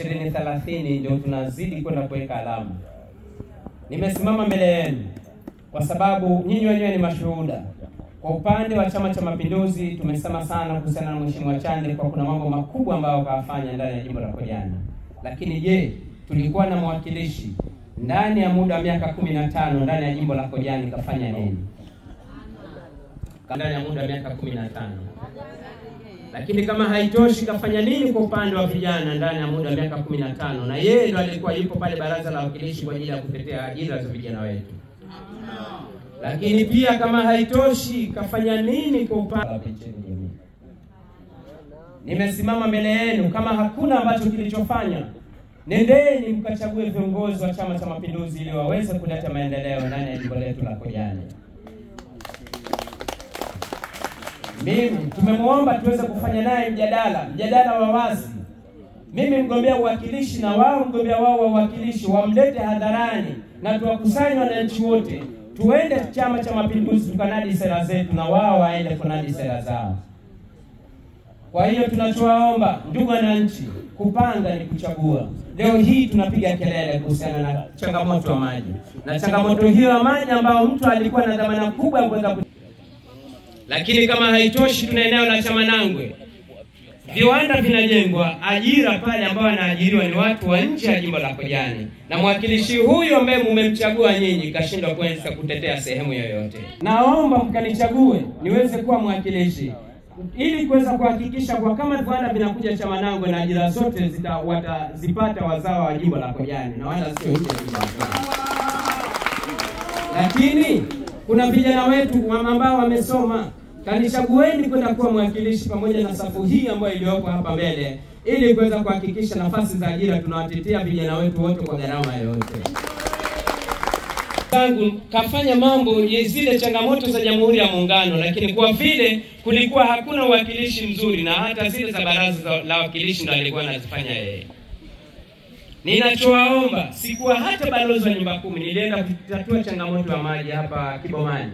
2030 ndio tunazidi kwenda kuweka alama. Nimesimama mbele yenu kwa sababu nyinyi wenyewe ni mashuhuda. Kwa upande wa Chama cha Mapinduzi tumesema sana kuhusiana na Mheshimiwa Chande kwa kuna mambo makubwa ambayo kafanya ndani ya jimbo la Kojani. Lakini je, tulikuwa na mwakilishi ndani ya muda wa miaka 15 ndani ya jimbo la Kojani kafanya nini? Ndani ya muda wa miaka 15. Lakini kama haitoshi kafanya nini kwa upande wa vijana ndani ya muda wa miaka 15? Na yeye ndo alikuwa yupo pale baraza la wawakilishi kwa ajili ya kutetea ajira za vijana wetu. Lakini pia kama haitoshi kafanya nini kwa upande wa jamii? Nimesimama mbele yenu, kama hakuna ambacho kilichofanya, nendeni mkachague viongozi wa Chama cha Mapinduzi ili waweze kuleta maendeleo ndani ya jimbo letu la Kojani. Mimi tumemuomba tuweze kufanya naye mjadala wa wazi. Mimi mgombea uwakilishi na wao mgombea wao wa uwakilishi wamlete hadharani na tuwakusanye wananchi wote. Tuende Chama cha Mapinduzi tukanadi sera zetu na wao waende kunadi sera zao. Kwa hiyo tunachowaomba ndugu wananchi, kupanga ni kuchagua. Leo hii tunapiga kelele kuhusiana na changamoto ya maji. Na changamoto hiyo ya maji ambayo mtu alikuwa na dhamana kubwa ya kuweza. Lakini kama haitoshi, tuna eneo la Chamanangwe. Viwanda vinajengwa, ajira pale ambao wanaajiriwa ni watu wa nje ya jimbo la Kojani. Na mwakilishi huyu ambaye mmemchagua nyinyi kashindwa kuweza kutetea sehemu yoyote. Naomba mkanichague niweze kuwa mwakilishi ili kuweza kuhakikisha kwa kama viwanda vinakuja Chamanangwe na ajira zote watazipata wazao wa jimbo la Kojani na wala sio nje ya jimbo la Kojani. Lakini kuna vijana wetu ambao wamesoma, kanichagueni kwenda kuwa mwakilishi pamoja na safu hii ambayo iliyopo hapa mbele ili kuweza kuhakikisha nafasi za ajira tunawatetea vijana wetu wote kwa gharama yoyote. Kafanya mambo zile changamoto za Jamhuri ya Muungano, lakini kwa vile kulikuwa hakuna uwakilishi mzuri na hata zile za baraza la wawakilishi ndo alikuwa anazifanya yeye. Ninachowaomba, sikuwa hata balozi wa nyumba 10, nilienda kutatua changamoto ya maji hapa Kibomani.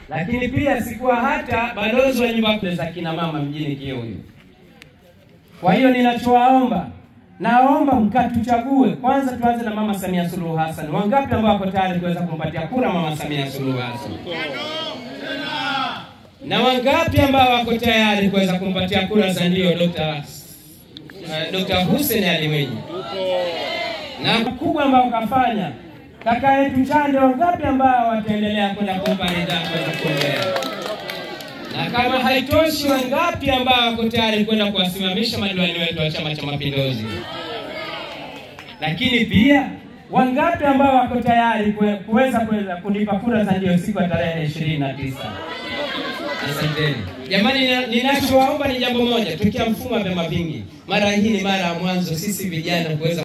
Lakini pia sikuwa hata balozi wa nyumba 10 za kina mama mjini Kiuyu. Kwa hiyo ninachowaomba, naomba mkatuchague. Kwanza tuanze na Mama Samia Suluhu Hassan. Wangapi ambao wako tayari kuweza kumpatia kura Mama Samia Suluhu Hassan? Na wangapi ambao wako tayari kuweza kumpatia kura za ndio Dr. Hussein Ali Mwinyi? Na mkubwa ambao kafanya kaka yetu Chande, wangapi ambao wataendelea kwenda kumpa ridhaa kwenda kuongea? Na kama haitoshi, wangapi ambao wako tayari kwenda kuwasimamisha madiwani wetu wa Chama cha Mapinduzi? Lakini pia wangapi ambao wako tayari kuweza kunipa kura za ndio siku ya tarehe 29? Asanteni. Jamani, ninachowaomba ni jambo moja, tukia mfumo wa vyama vingi. Mara hii ni mara ya mwanzo sisi vijana kuweza